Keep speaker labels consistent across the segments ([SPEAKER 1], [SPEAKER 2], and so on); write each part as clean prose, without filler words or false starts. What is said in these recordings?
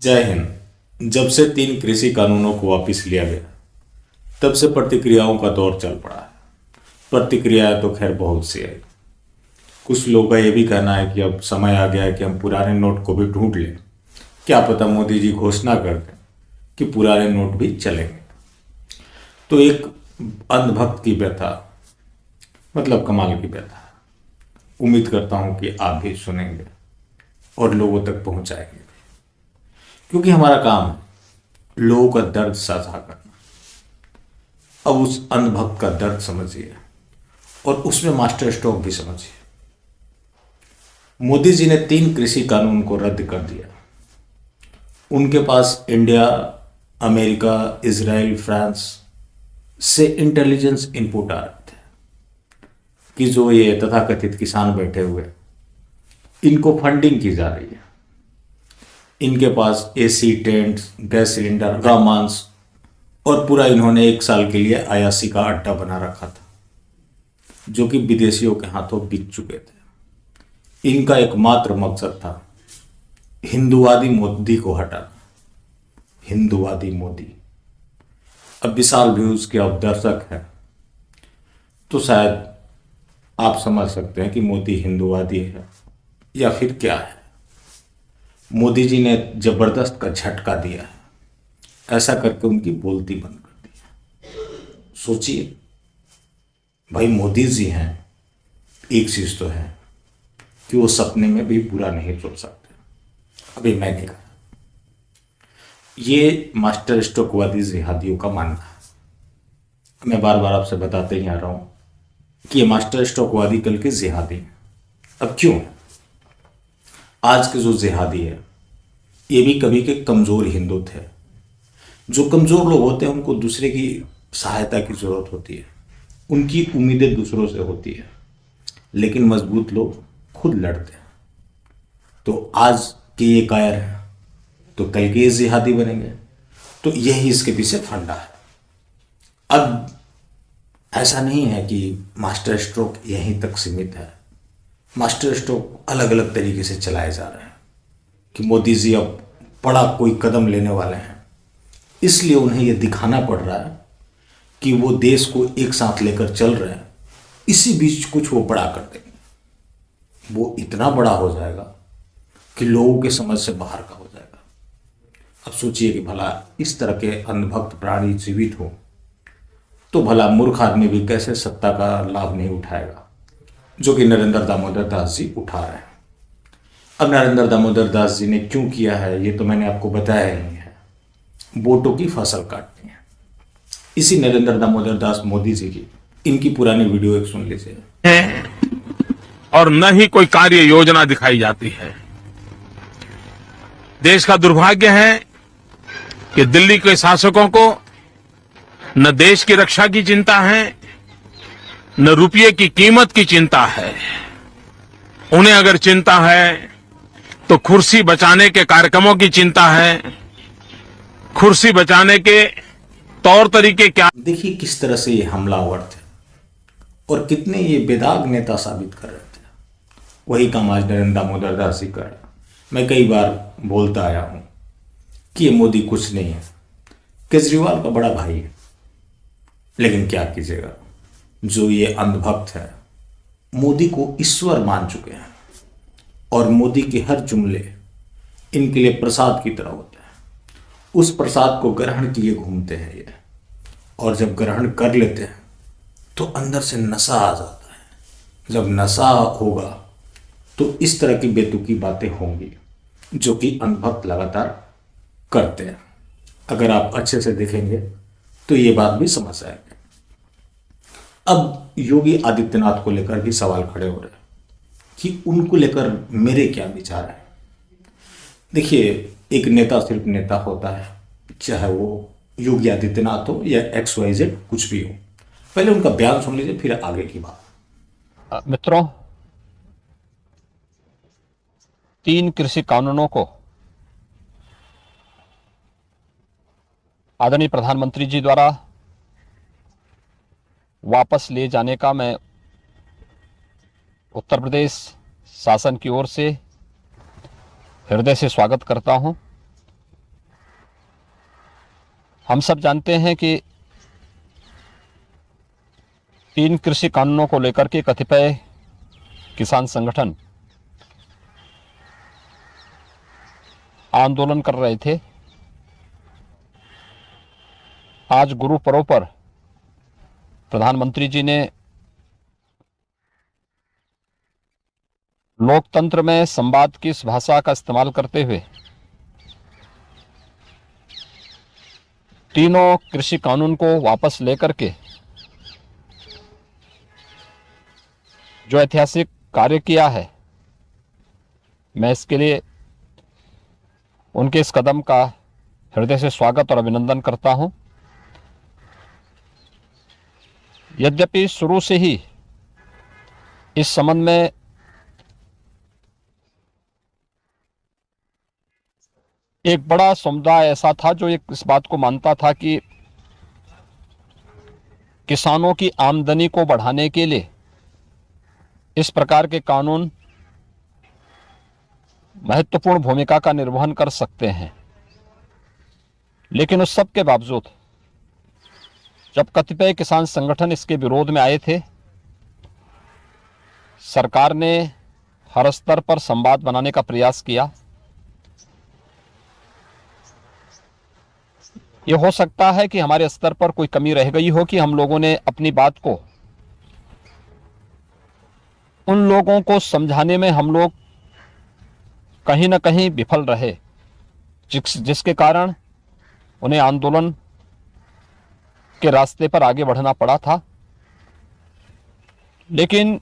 [SPEAKER 1] जय हिंद। जब से 3 कृषि कानूनों को वापस लिया गया तब से प्रतिक्रियाओं का दौर चल पड़ा है। प्रतिक्रियाएं तो खैर बहुत सी है। कुछ लोगों का ये भी कहना है कि अब समय आ गया है कि हम पुराने नोट को भी ढूंढ लें। क्या पता मोदी जी घोषणा कर दें कि पुराने नोट भी चलेंगे। तो एक अंधभक्त की व्यथा, मतलब कमाल की व्यथा। उम्मीद करता हूं कि आप भी सुनेंगे और लोगों तक पहुंचाएंगे, क्योंकि हमारा काम है लोगों का दर्द साझा करना। अब उस अंधभक्त का दर्द समझिए और उसमें मास्टर स्ट्रोक भी समझिए। मोदी जी ने 3 कृषि कानून को रद्द कर दिया। उनके पास इंडिया, अमेरिका, इजराइल, फ्रांस से इंटेलिजेंस इनपुट आ रहे थे कि जो ये तथाकथित किसान बैठे हुए, इनको फंडिंग की जा रही है। इनके पास AC, tent, gas cylinder, raw मांस और पूरा इन्होंने 1 साल के लिए अयासी का अड्डा बना रखा था, जो कि विदेशियों के हाथों बिक चुके थे। इनका एकमात्र मकसद था हिंदुवादी मोदी को हटाना। हिंदुवादी मोदी। अब विशाल व्यूज के अब दर्शक हैं तो शायद आप समझ सकते हैं कि मोदी हिंदुवादी है या फिर क्या है। मोदी जी ने जबरदस्त का झटका दिया है, ऐसा करके उनकी बोलती बंद कर दी। सोचिए भाई, मोदी जी हैं, एक चीज तो है कि वो सपने में भी बुरा नहीं सोच सकते। अभी मैंने कहा, ये मास्टर स्ट्रोकवादी जिहादियों का मानना है। मैं बार बार आपसे बताते ही आ रहा हूं कि ये मास्टर स्ट्रोकवादी कल के जिहादी हैं। अब क्यों? आज के जो जिहादी है ये भी कभी के कमजोर हिंदू थे। जो कमजोर लोग होते हैं उनको दूसरे की सहायता की जरूरत होती है, उनकी उम्मीदें दूसरों से होती है, लेकिन मजबूत लोग खुद लड़ते हैं। तो आज के ये कायर हैं तो कल के ये जिहादी बनेंगे। तो यही इसके पीछे फंडा है। अब ऐसा नहीं है कि मास्टर स्ट्रोक यहीं तक सीमित है। मास्टर स्ट्रोक अलग अलग तरीके से चलाए जा रहे हैं कि मोदी जी अब बड़ा कोई कदम लेने वाले हैं, इसलिए उन्हें यह दिखाना पड़ रहा है कि वो देश को एक साथ लेकर चल रहे हैं। इसी बीच कुछ वो बड़ा कर देंगे। वो इतना बड़ा हो जाएगा कि लोगों के समझ से बाहर का हो जाएगा। अब सोचिए कि भला इस तरह के अंधभक्त प्राणी जीवित हो तो भला मूर्ख आदमी भी कैसे सत्ता का लाभ नहीं उठाएगा, जो कि नरेंद्र दामोदर दास जी उठा रहे हैं। अब नरेंद्र दामोदर दास जी ने क्यों किया है ये तो मैंने आपको बताया ही नहीं है। वोटों की फसल काटनी है। इसी नरेंद्र दामोदर दास मोदी जी की इनकी पुरानी वीडियो एक सुन लीजिए।
[SPEAKER 2] है और न ही कोई कार्य योजना दिखाई जाती है। देश का दुर्भाग्य है कि दिल्ली के शासकों को न देश की रक्षा की चिंता है, न रुपये की कीमत की चिंता है। उन्हें अगर चिंता है तो कुर्सी बचाने के कार्यक्रमों की चिंता है। कुर्सी बचाने के तौर तरीके क्या।
[SPEAKER 1] देखिए किस तरह से ये हमलावर थे और कितने ये बेदाग नेता साबित कर रहे थे। वही काम आज नरेंद्र दामोदर दास जी कर रहे हैं। मैं कई बार बोलता आया हूं कि ये मोदी कुछ नहीं है, केजरीवाल का बड़ा भाई है। लेकिन क्या कीजिएगा, जो ये अंधभक्त है मोदी को ईश्वर मान चुके हैं और मोदी के हर जुमले इनके लिए प्रसाद की तरह होते हैं। उस प्रसाद को ग्रहण किए घूमते हैं ये, और जब ग्रहण कर लेते हैं तो अंदर से नशा आ जाता है। जब नशा होगा तो इस तरह की बेतुकी बातें होंगी जो कि अंधभक्त लगातार करते हैं। अगर आप अच्छे से देखेंगे तो ये बात भी समझ आएगी। अब योगी आदित्यनाथ को लेकर भी सवाल खड़े हो रहे हैं कि उनको लेकर मेरे क्या विचार है। देखिए, एक नेता सिर्फ नेता होता है, चाहे वो योगी आदित्यनाथ हो या XYZ कुछ भी हो। पहले उनका बयान सुन लीजिए, फिर आगे की बात।
[SPEAKER 3] मित्रों, 3 कृषि कानूनों को आदरणीय प्रधानमंत्री जी द्वारा वापस ले जाने का मैं उत्तर प्रदेश शासन की ओर से हृदय से स्वागत करता हूं। हम सब जानते हैं कि 3 कृषि कानूनों को लेकर के कतिपय किसान संगठन आंदोलन कर रहे थे। आज गुरु पर्व पर प्रधानमंत्री जी ने लोकतंत्र में संवाद की इस भाषा का इस्तेमाल करते हुए तीनों कृषि कानून को वापस लेकर के जो ऐतिहासिक कार्य किया है, मैं इसके लिए उनके इस कदम का हृदय से स्वागत और अभिनंदन करता हूं। यद्यपि शुरू से ही इस संबंध में एक बड़ा समुदाय ऐसा था जो इस बात को मानता था कि किसानों की आमदनी को बढ़ाने के लिए इस प्रकार के कानून महत्वपूर्ण भूमिका का निर्वहन कर सकते हैं। लेकिन उस सब के बावजूद जब कतिपय किसान संगठन इसके विरोध में आए थे, सरकार ने हर स्तर पर संवाद बनाने का प्रयास किया। यह हो सकता है कि हमारे स्तर पर कोई कमी रह गई हो कि हम लोगों ने अपनी बात को उन लोगों को समझाने में हम लोग कहीं ना कहीं विफल रहे, जिसके कारण उन्हें आंदोलन के रास्ते पर आगे बढ़ना पड़ा था। लेकिन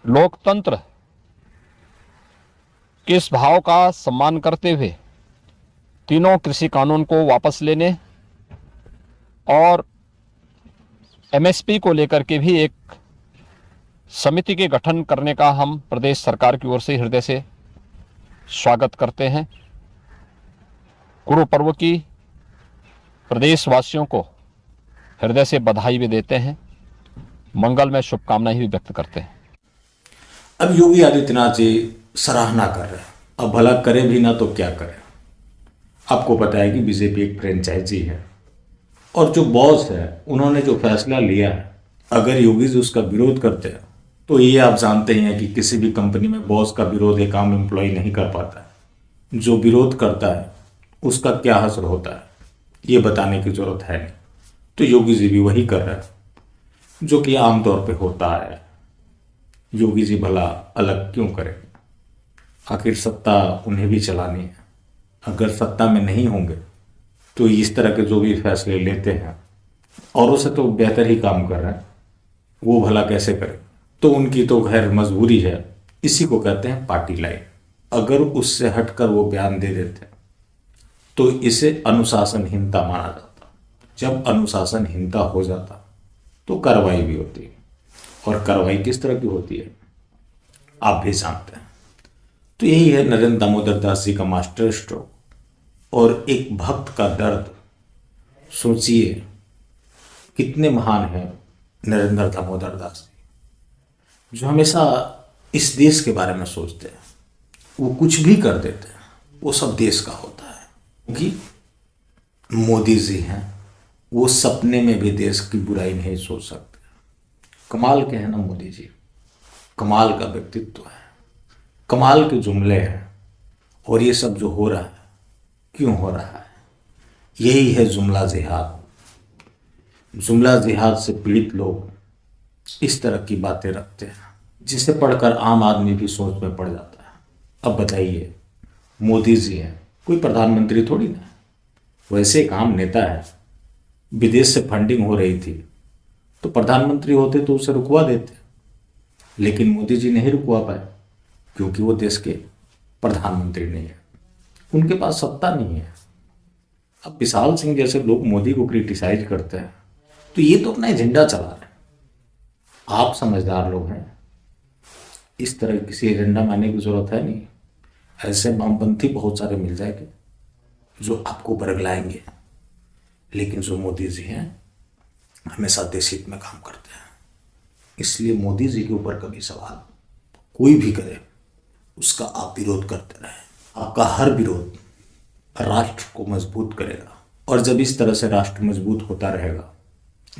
[SPEAKER 3] लोकतंत्र के इस भाव का सम्मान करते हुए तीनों कृषि कानून को वापस लेने और एमएसपी को लेकर के भी एक समिति के गठन करने का हम प्रदेश सरकार की ओर से हृदय से स्वागत करते हैं। गुरु पर्व की प्रदेशवासियों को हृदय से बधाई भी देते हैं, मंगलमय शुभकामनाएं भी व्यक्त करते हैं।
[SPEAKER 1] अब योगी आदित्यनाथ जी सराहना कर रहे हैं, अब भला करे भी ना तो क्या करे। आपको पता है कि बीजेपी एक फ्रेंचाइजी है और जो बॉस है उन्होंने जो फैसला लिया है, अगर योगी जी उसका विरोध करते हैं तो ये आप जानते हैं कि किसी भी कंपनी में बॉस का विरोध एक आम एम्प्लॉय नहीं कर पाता है। जो विरोध करता है उसका क्या असर होता है ये बताने की जरूरत है नहीं। तो योगी जी भी वही कर रहे हैं जो कि आमतौर पे होता है। योगी जी भला अलग क्यों करें, आखिर सत्ता उन्हें भी चलानी है। अगर सत्ता में नहीं होंगे तो इस तरह के जो भी फैसले लेते हैं औरों से तो बेहतर ही काम कर रहे हैं, वो भला कैसे करें। तो उनकी तो खैर मजबूरी है, इसी को कहते हैं पार्टी लाइन। अगर उससे हटकर वो बयान दे देते तो इसे अनुशासनहीनता माना जाता। जब अनुशासनहीनता हो जाता तो कार्रवाई भी होती है, और कार्रवाई किस तरह की होती है आप भी जानते हैं। तो यही है नरेंद्र दामोदर दास जी का मास्टर स्ट्रोक और एक भक्त का दर्द। सोचिए कितने महान हैं नरेंद्र दामोदर दास जी, जो हमेशा इस देश के बारे में सोचते हैं। वो कुछ भी कर देते हैं, वो सब देश का होता है। क्योंकि मोदी जी हैं, वो सपने में भी देश की बुराई नहीं सोच सकते। कमाल के हैं ना मोदी जी, कमाल का व्यक्तित्व है, कमाल के जुमले हैं। और ये सब जो हो रहा है क्यों हो रहा है, यही है जुमला जिहाद। जुमला जिहाद से पीड़ित लोग इस तरह की बातें रखते हैं जिसे पढ़कर आम आदमी भी सोच में पड़ जाता है। अब बताइए, मोदी जी हैं, कोई प्रधानमंत्री थोड़ी ना, वैसे एक आम नेता है। विदेश से फंडिंग हो रही थी तो प्रधानमंत्री होते तो उसे रुकवा देते, लेकिन मोदी जी नहीं रुकवा पाए क्योंकि वो देश के प्रधानमंत्री नहीं है, उनके पास सत्ता नहीं है। अब विशाल सिंह जैसे लोग मोदी को क्रिटिसाइज करते हैं तो ये तो अपना एजेंडा चला रहे हैं। आप समझदार लोग हैं, इस तरह किसी एजेंडा में आने की जरूरत है नहीं। ऐसे वामपंथी बहुत सारे मिल जाएंगे जो आपको बरगलाएंगे, लेकिन जो मोदी जी हैं हमेशा देश हित में काम करते हैं। इसलिए मोदी जी के ऊपर कभी सवाल कोई भी करे उसका आप विरोध करते रहे। आपका हर विरोध राष्ट्र को मजबूत करेगा। और जब इस तरह से राष्ट्र मजबूत होता रहेगा,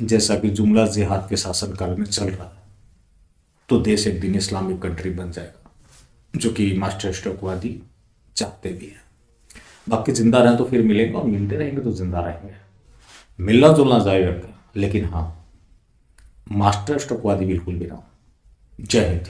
[SPEAKER 1] जैसा कि जुमला जिहाद के शासनकाल में चल रहा है, तो देश एक दिन इस्लामिक कंट्री बन जाएगा, जो कि मास्टर स्ट्रोकवादी चाहते भी हैं। बाकी जिंदा रहें तो फिर मिलेंगे, और मिलते रहेंगे तो जिंदा रहेंगे। मिलना जुलना जारी रखें, लेकिन हाँ, मास्टर स्ट्रोकवादी बिल्कुल भी ना हो। जय हिंद।